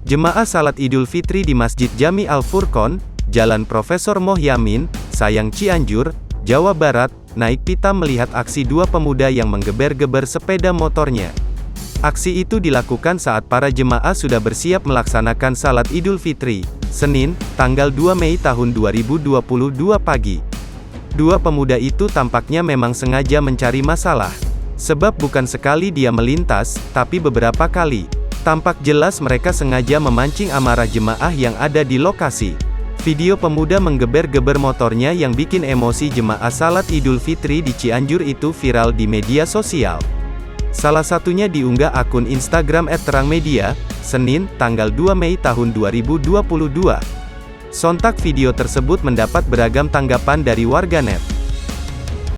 Jemaah salat Idul Fitri di Masjid Jami Al-Furqon, Jalan Profesor Moh Yamin, Sayang Cianjur, Jawa Barat, naik pitam melihat aksi dua pemuda yang menggeber-geber sepeda motornya. Aksi itu dilakukan saat para jemaah sudah bersiap melaksanakan salat Idul Fitri, Senin, tanggal 2 Mei tahun 2022 pagi. Dua pemuda itu tampaknya memang sengaja mencari masalah. Sebab bukan sekali dia melintas, tapi beberapa kali. Tampak jelas mereka sengaja memancing amarah jemaah yang ada di lokasi. Video pemuda menggeber-geber motornya yang bikin emosi jemaah salat Idul Fitri di Cianjur itu viral di media sosial. Salah satunya diunggah akun Instagram @terangmedia, Senin, tanggal 2 Mei tahun 2022. Sontak video tersebut mendapat beragam tanggapan dari warganet.